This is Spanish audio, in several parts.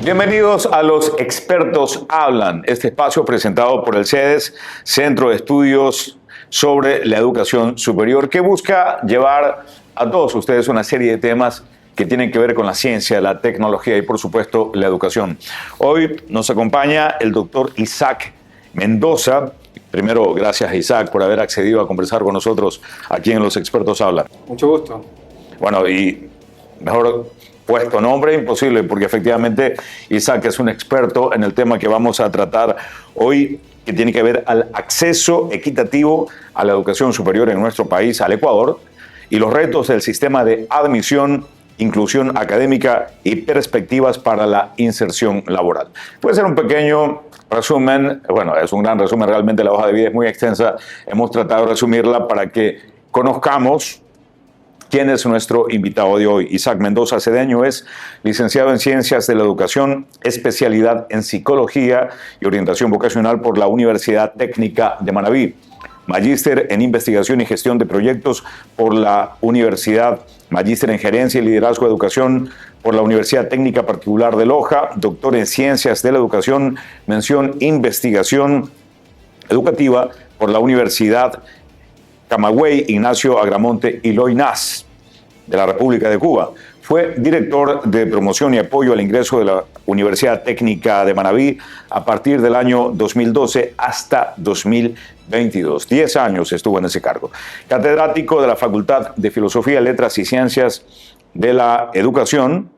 Bienvenidos a Los Expertos Hablan, este espacio presentado por el CEDES, Centro de Estudios sobre la Educación Superior, que busca llevar a todos ustedes una serie de temas que tienen que ver con la ciencia, la tecnología y, por supuesto, la educación. Hoy nos acompaña el doctor Isaac Mendoza. Primero, gracias, Isaac, por haber accedido a conversar con nosotros aquí en Los Expertos Hablan. Mucho gusto. Bueno, y mejor puesto nombre imposible, porque efectivamente Isaac es un experto en el tema que vamos a tratar hoy, que tiene que ver al acceso equitativo a la educación superior en nuestro país, al Ecuador, y los retos del sistema de admisión, inclusión académica y perspectivas para la inserción laboral. Puede ser un pequeño resumen, bueno, es un gran resumen, realmente la hoja de vida es muy extensa, hemos tratado de resumirla para que conozcamos quién es nuestro invitado de hoy. Isaac Mendoza Cedeño es licenciado en Ciencias de la Educación, especialidad en Psicología y Orientación Vocacional por la Universidad Técnica de Manabí, magíster en Investigación y Gestión de Proyectos por la Universidad, magíster en Gerencia y Liderazgo de Educación por la Universidad Técnica Particular de Loja, doctor en Ciencias de la Educación, mención Investigación Educativa por la Universidad Camagüey, Ignacio Agramonte y Loynaz, de la República de Cuba. Fue director de promoción y apoyo al ingreso de la Universidad Técnica de Manabí a partir del año 2012 hasta 2022. 10 años estuvo en ese cargo. Catedrático de la Facultad de Filosofía, Letras y Ciencias de la Educación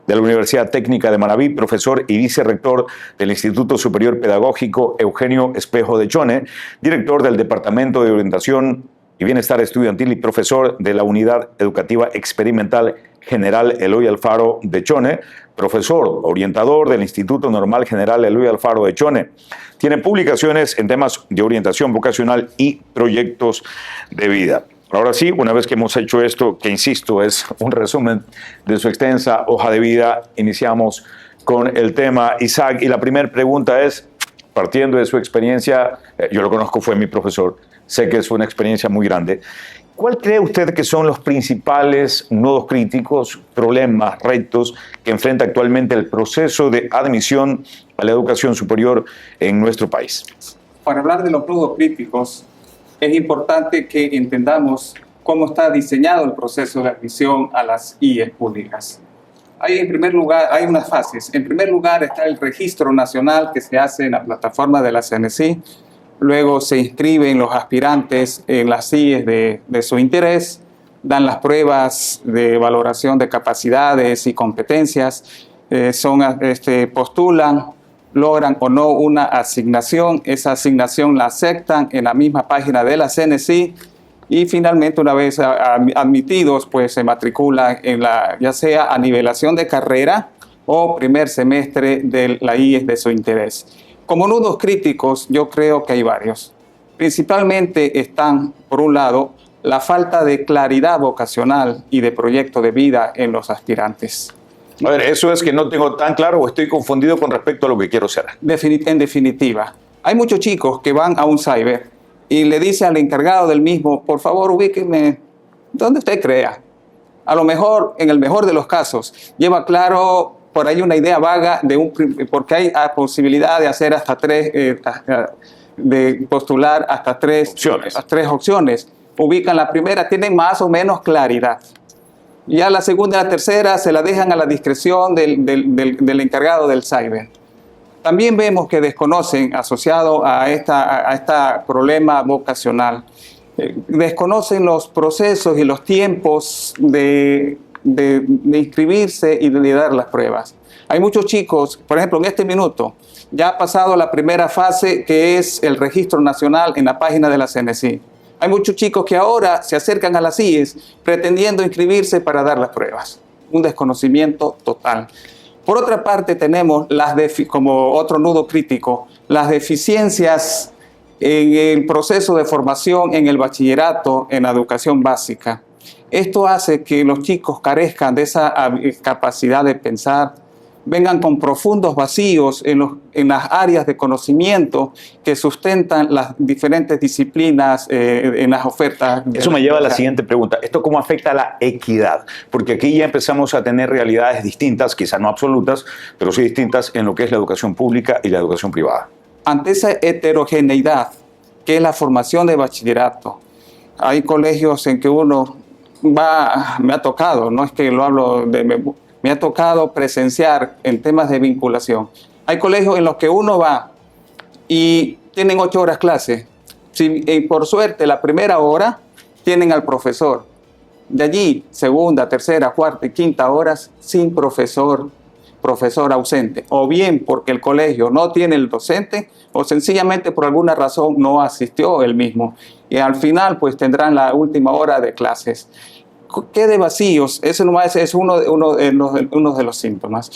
de la Universidad Técnica de Manabí, profesor y vicerrector del Instituto Superior Pedagógico Eugenio Espejo de Chone, director del Departamento de Orientación y Bienestar Estudiantil y profesor de la Unidad Educativa Experimental General Eloy Alfaro de Chone, profesor orientador del Instituto Normal General Eloy Alfaro de Chone. Tiene publicaciones en temas de orientación vocacional y proyectos de vida. Ahora sí, una vez que hemos hecho esto, que insisto, es un resumen de su extensa hoja de vida, iniciamos con el tema, Isaac, y la primera pregunta es, partiendo de su experiencia, yo lo conozco, fue mi profesor, sé que es una experiencia muy grande, ¿cuál cree usted que son los principales nudos críticos, problemas, retos que enfrenta actualmente el proceso de admisión a la educación superior en nuestro país? Para hablar de los nudos críticos, es importante que entendamos cómo está diseñado el proceso de admisión a las IES públicas. En primer lugar, hay unas fases. En primer lugar está el registro nacional que se hace en la plataforma de la CNSI. Luego se inscriben los aspirantes en las IES de su interés, dan las pruebas de valoración de capacidades y competencias, postulan, logran o no una asignación, esa asignación la aceptan en la misma página de la CNSI y finalmente una vez admitidos pues se matriculan en ya sea a nivelación de carrera o primer semestre de la IES de su interés. Como nudos críticos yo creo que hay varios. Principalmente están, por un lado, la falta de claridad vocacional y de proyecto de vida en los aspirantes. A ver, ¿eso es que no tengo tan claro o estoy confundido con respecto a lo que quiero ser? En definitiva, hay muchos chicos que van a un cyber y le dicen al encargado del mismo, por favor, ubíqueme donde usted crea. A lo mejor, en el mejor de los casos, lleva claro por ahí una idea vaga porque hay posibilidad de hacer hasta de postular hasta tres opciones. Ubican la primera, tienen más o menos claridad. Ya la segunda y la tercera se la dejan a la discreción del encargado del cyber. También vemos que desconocen, asociado a este problema vocacional, desconocen los procesos y los tiempos de inscribirse y de dar las pruebas. Hay muchos chicos, por ejemplo, en este minuto, ya ha pasado la primera fase que es el registro nacional en la página de la CNSI. Hay muchos chicos que ahora se acercan a las IES pretendiendo inscribirse para dar las pruebas. Un desconocimiento total. Por otra parte, tenemos como otro nudo crítico, las deficiencias en el proceso de formación en el bachillerato, en la educación básica. Esto hace que los chicos carezcan de esa capacidad de pensar, vengan con profundos vacíos en las áreas de conocimiento que sustentan las diferentes disciplinas en las ofertas. Eso me lleva a la siguiente pregunta. ¿Esto cómo afecta a la equidad? Porque aquí ya empezamos a tener realidades distintas, quizás no absolutas, pero sí distintas en lo que es la educación pública y la educación privada. Ante esa heterogeneidad, que es la formación de bachillerato, hay colegios en que uno va, me ha tocado, no es que lo hablo me ha tocado presenciar en temas de vinculación. Hay colegios en los que uno va y tienen 8 horas clase. Por suerte, la primera hora tienen al profesor. De allí, segunda, tercera, cuarta y quinta horas sin profesor ausente. O bien porque el colegio no tiene el docente o sencillamente por alguna razón no asistió él mismo. Y al final, pues tendrán la última hora de clases. ¿Qué de vacíos? Eso nomás es uno de los síntomas.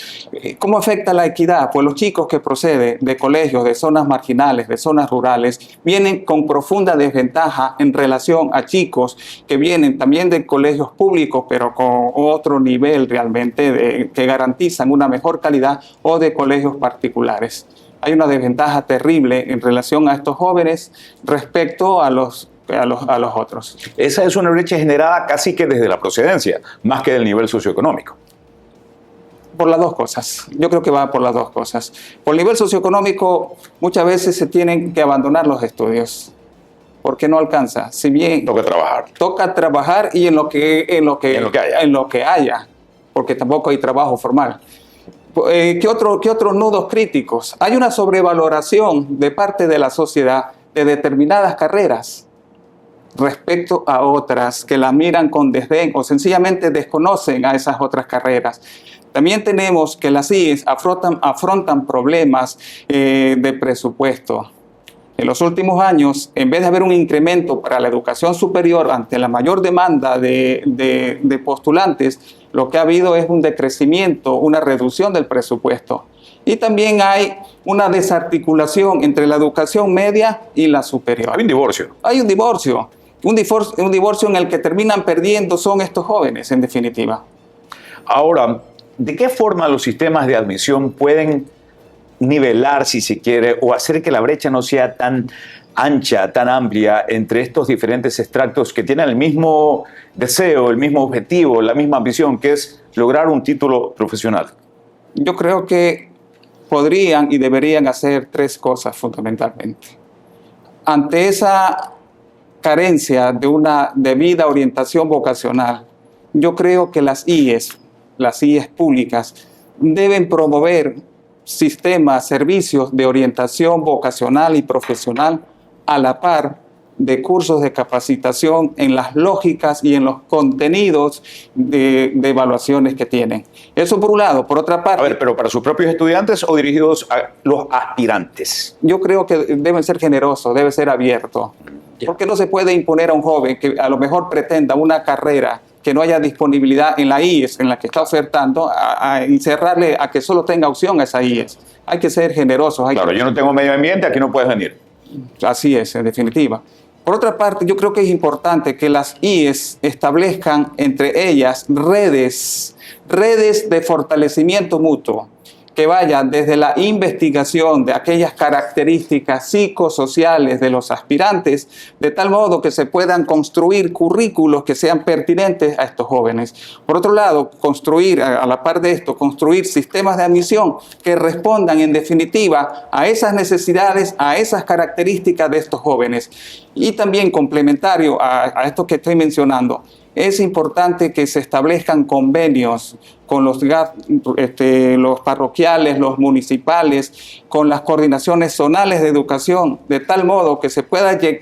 ¿Cómo afecta la equidad? Pues los chicos que proceden de colegios, de zonas marginales, de zonas rurales, vienen con profunda desventaja en relación a chicos que vienen también de colegios públicos, pero con otro nivel realmente que garantizan una mejor calidad, o de colegios particulares. Hay una desventaja terrible en relación a estos jóvenes respecto a los otros. Esa es una brecha generada casi que desde la procedencia, más que del nivel socioeconómico. Por las dos cosas. Yo creo que va por las dos cosas. Por el nivel socioeconómico, muchas veces se tienen que abandonar los estudios, porque no alcanza. Si bien toca trabajar y en lo que haya, porque tampoco hay trabajo formal. ¿Qué otros nudos críticos? Hay una sobrevaloración de parte de la sociedad de determinadas carreras respecto a otras que las miran con desdén o sencillamente desconocen a esas otras carreras. También tenemos que las IES afrontan problemas de presupuesto. En los últimos años, en vez de haber un incremento para la educación superior ante la mayor demanda de postulantes, lo que ha habido es un decrecimiento, una reducción del presupuesto. Y también hay una desarticulación entre la educación media y la superior. Hay un divorcio. Hay un divorcio. Un divorcio en el que terminan perdiendo son estos jóvenes, en definitiva. Ahora, ¿de qué forma los sistemas de admisión pueden nivelar, si se quiere, o hacer que la brecha no sea tan ancha, tan amplia entre estos diferentes extractos que tienen el mismo deseo, el mismo objetivo, la misma ambición, que es lograr un título profesional? Yo creo que podrían y deberían hacer 3 cosas fundamentalmente. Ante esa carencia de una debida orientación vocacional, yo creo que las IES públicas, deben promover sistemas, servicios de orientación vocacional y profesional a la par de cursos de capacitación en las lógicas y en los contenidos de evaluaciones que tienen. Eso por un lado. Por otra parte... A ver, ¿pero para sus propios estudiantes o dirigidos a los aspirantes? Yo creo que deben ser generosos, debe ser abierto. Porque no se puede imponer a un joven que a lo mejor pretenda una carrera que no haya disponibilidad en la IES en la que está ofertando, a encerrarle a que solo tenga opción a esa IES. Hay que ser generosos. Claro, yo no tengo medio ambiente, aquí no puedes venir. Así es, en definitiva. Por otra parte, yo creo que es importante que las IES establezcan entre ellas redes de fortalecimiento mutuo, que vayan desde la investigación de aquellas características psicosociales de los aspirantes, de tal modo que se puedan construir currículos que sean pertinentes a estos jóvenes. Por otro lado, a la par de esto, construir sistemas de admisión que respondan en definitiva a esas necesidades, a esas características de estos jóvenes. Y también complementario a esto que estoy mencionando, es importante que se establezcan convenios con los parroquiales, los municipales, con las coordinaciones zonales de educación, de tal modo que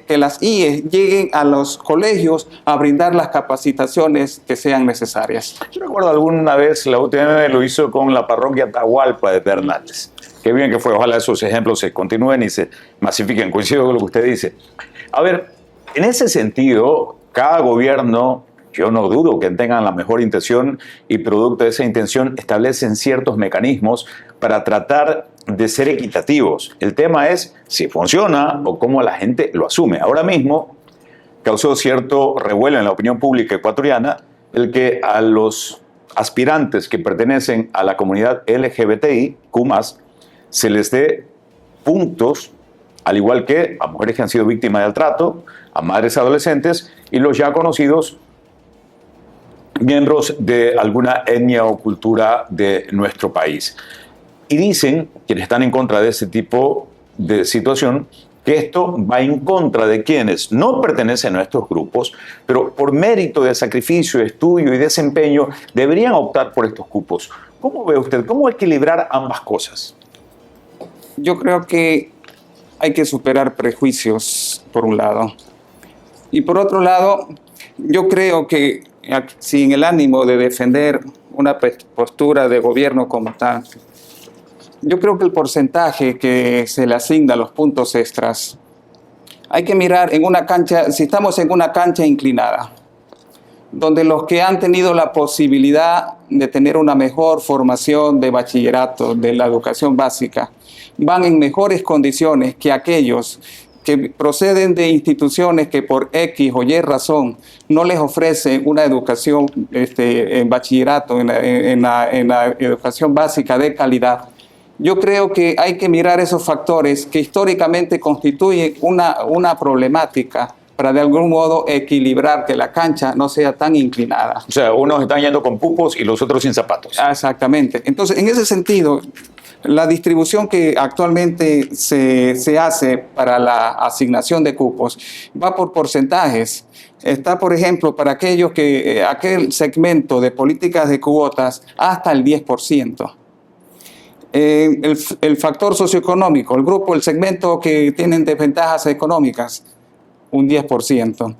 que las IES lleguen a los colegios a brindar las capacitaciones que sean necesarias. Yo recuerdo alguna vez la UTN lo hizo con la parroquia Atahualpa de Pedernales. Qué bien que fue, ojalá esos ejemplos se continúen y se masifiquen. Coincido con lo que usted dice. A ver, en ese sentido, cada gobierno, yo no dudo que tengan la mejor intención y producto de esa intención establecen ciertos mecanismos para tratar de ser equitativos. El tema es si funciona o cómo la gente lo asume. Ahora mismo causó cierto revuelo en la opinión pública ecuatoriana el que a los aspirantes que pertenecen a la comunidad LGBTI, Q+, se les dé puntos, al igual que a mujeres que han sido víctimas del maltrato, a madres adolescentes y los ya conocidos miembros de alguna etnia o cultura de nuestro país. Y dicen, quienes están en contra de ese tipo de situación, que esto va en contra de quienes no pertenecen a estos grupos, pero por mérito de sacrificio, estudio y desempeño deberían optar por estos cupos. ¿Cómo ve usted? ¿Cómo equilibrar ambas cosas? Yo creo que hay que superar prejuicios, por un lado. Y por otro lado, yo creo que sin el ánimo de defender una postura de gobierno como tal, yo creo que el porcentaje que se le asigna a los puntos extras, hay que mirar en una cancha, si estamos en una cancha inclinada, donde los que han tenido la posibilidad de tener una mejor formación de bachillerato, de la educación básica, van en mejores condiciones que aquellos que proceden de instituciones que por X o Y razón no les ofrecen una educación en bachillerato, en la educación básica de calidad. Yo creo que hay que mirar esos factores que históricamente constituyen una problemática para de algún modo equilibrar que la cancha no sea tan inclinada. O sea, unos están yendo con pupos y los otros sin zapatos. Exactamente. Entonces, en ese sentido, la distribución que actualmente se hace para la asignación de cupos va por porcentajes. Está, por ejemplo, para aquel segmento de políticas de cuotas hasta el 10%. El factor socioeconómico, el segmento que tienen desventajas económicas, un 10%.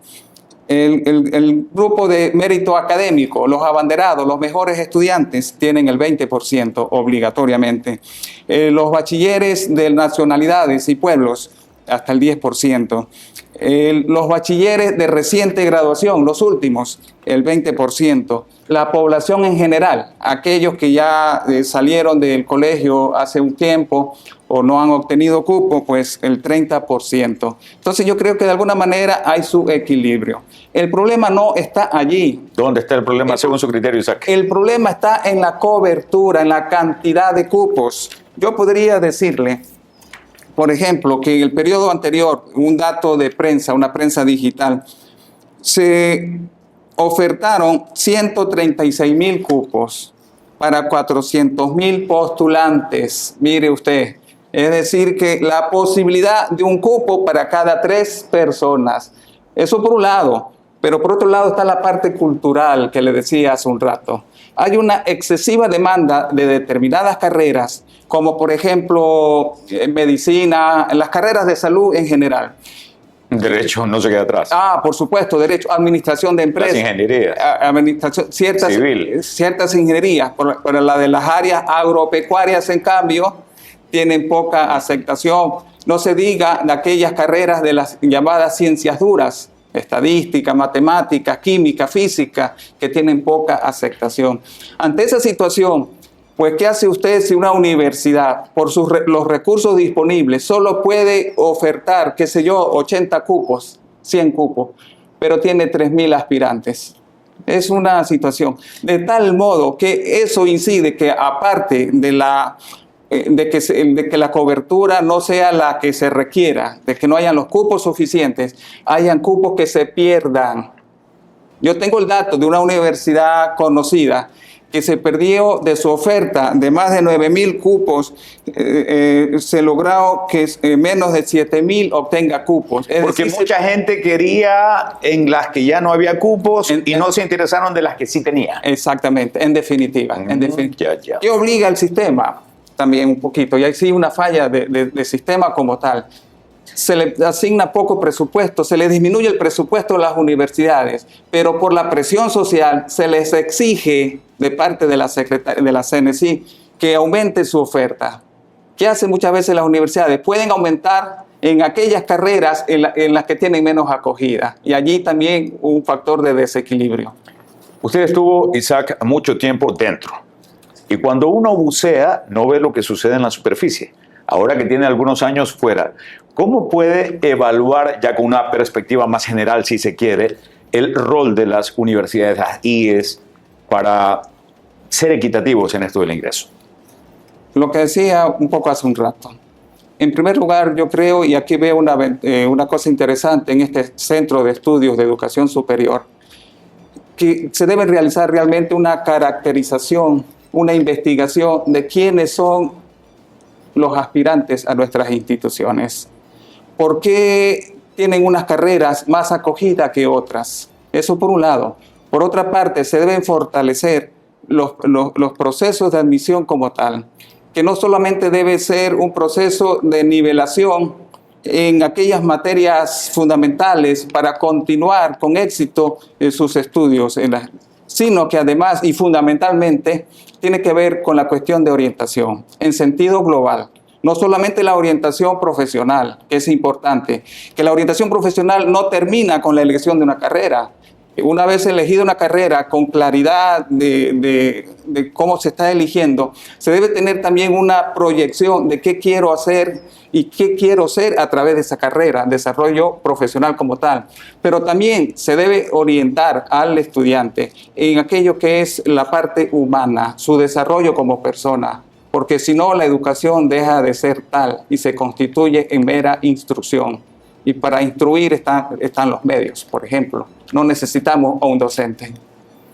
El grupo de mérito académico, los abanderados, los mejores estudiantes, tienen el 20% obligatoriamente. Los bachilleres de nacionalidades y pueblos, hasta el 10%. Los bachilleres de reciente graduación, los últimos, el 20%. La población en general, aquellos que ya salieron del colegio hace un tiempo o no han obtenido cupo, pues el 30%. Entonces yo creo que de alguna manera hay su equilibrio. El problema no está allí. ¿Dónde está el problema según su criterio, Isaac? El problema está en la cobertura, en la cantidad de cupos. Yo podría decirle, por ejemplo, que en el periodo anterior, un dato de prensa, una prensa digital, se ofertaron 136,000 cupos para 400,000 postulantes. Mire usted, es decir, que la posibilidad de un cupo para cada 3 personas. Eso por un lado, pero por otro lado está la parte cultural que le decía hace un rato. Hay una excesiva demanda de determinadas carreras, como por ejemplo medicina, las carreras de salud en general. Derecho no se queda atrás. Por supuesto, derecho, administración de empresas. Las ingenierías. Administración, ciertas ingenierías, pero la de las áreas agropecuarias, en cambio, tienen poca aceptación. No se diga de aquellas carreras de las llamadas ciencias duras, estadística, matemática, química, física, que tienen poca aceptación. Ante esa situación, pues, ¿qué hace usted si una universidad, por los recursos disponibles, solo puede ofertar, 80 cupos, 100 cupos, pero tiene 3,000 aspirantes? Es una situación de tal modo que eso incide que, aparte de que la cobertura no sea la que se requiera, de que no hayan los cupos suficientes, hayan cupos que se pierdan. Yo tengo el dato de una universidad conocida que se perdió de su oferta de más de 9,000 cupos, se logró que menos de 7,000 obtenga cupos. Porque mucha gente quería en las que ya no había cupos y no se interesaron de las que sí tenía. Exactamente, en definitiva. Ya. ¿Qué obliga el sistema? También un poquito, y hay sí una falla de sistema como tal. Se le asigna poco presupuesto, se le disminuye el presupuesto a las universidades, pero por la presión social se les exige de parte de la CNSI que aumente su oferta. ¿Qué hacen muchas veces las universidades? Pueden aumentar en aquellas carreras en las que tienen menos acogida, y allí también un factor de desequilibrio. Usted estuvo, Isaac, mucho tiempo dentro, y cuando uno bucea no ve lo que sucede en la superficie. Ahora que tiene algunos años fuera, ¿cómo puede evaluar, ya con una perspectiva más general, si se quiere, el rol de las universidades, las IES, para ser equitativos en esto del ingreso? Lo que decía un poco hace un rato. En primer lugar, yo creo, y aquí veo una cosa interesante en este Centro de Estudios de Educación Superior, que se debe realizar realmente una caracterización, una investigación de quiénes son los aspirantes a nuestras instituciones. ¿Por qué tienen unas carreras más acogidas que otras? Eso por un lado. Por otra parte, se deben fortalecer los procesos de admisión como tal, que no solamente debe ser un proceso de nivelación en aquellas materias fundamentales para continuar con éxito sus estudios, sino que además y fundamentalmente tiene que ver con la cuestión de orientación en sentido global. No solamente la orientación profesional, que es importante, que la orientación profesional no termina con la elección de una carrera. Una vez elegida una carrera con claridad de cómo se está eligiendo, se debe tener también una proyección de qué quiero hacer y qué quiero ser a través de esa carrera, desarrollo profesional como tal. Pero también se debe orientar al estudiante en aquello que es la parte humana, su desarrollo como persona, porque si no la educación deja de ser tal y se constituye en mera instrucción. Y para instruir están los medios, por ejemplo. No necesitamos a un docente.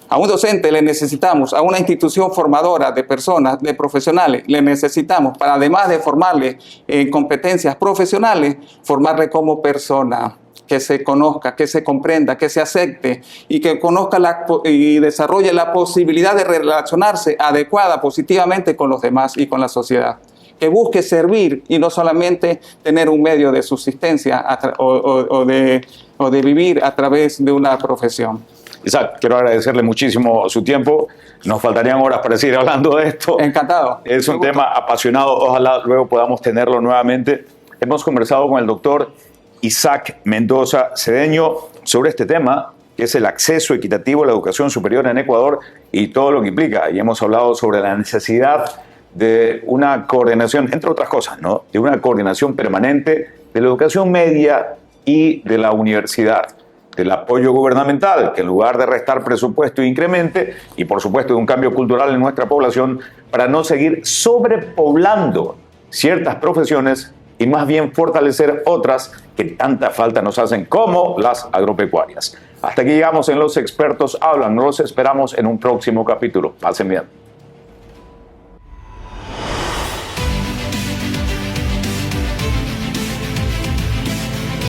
A un docente le necesitamos, a una institución formadora de personas, de profesionales, le necesitamos para, además de formarle en competencias profesionales, formarle como persona, que se conozca, que se comprenda, que se acepte y que conozca y desarrolle la posibilidad de relacionarse adecuada, positivamente con los demás y con la sociedad. Que busque servir y no solamente tener un medio de subsistencia o de vivir a través de una profesión. Isaac, quiero agradecerle muchísimo su tiempo. Nos faltarían horas para seguir hablando de esto. Encantado. Es un tema apasionado. Ojalá luego podamos tenerlo nuevamente. Hemos conversado con el doctor Isaac Mendoza Cedeño sobre este tema, que es el acceso equitativo a la educación superior en Ecuador y todo lo que implica. Y hemos hablado sobre la necesidad de una coordinación, entre otras cosas, ¿no? De una coordinación permanente de la educación media y de la universidad, del apoyo gubernamental, que en lugar de restar presupuesto incremente, y por supuesto de un cambio cultural en nuestra población, para no seguir sobrepoblando ciertas profesiones y más bien fortalecer otras que tanta falta nos hacen, como las agropecuarias. Hasta aquí llegamos en Los Expertos Hablan. Nos esperamos en un próximo capítulo. Pasen bien.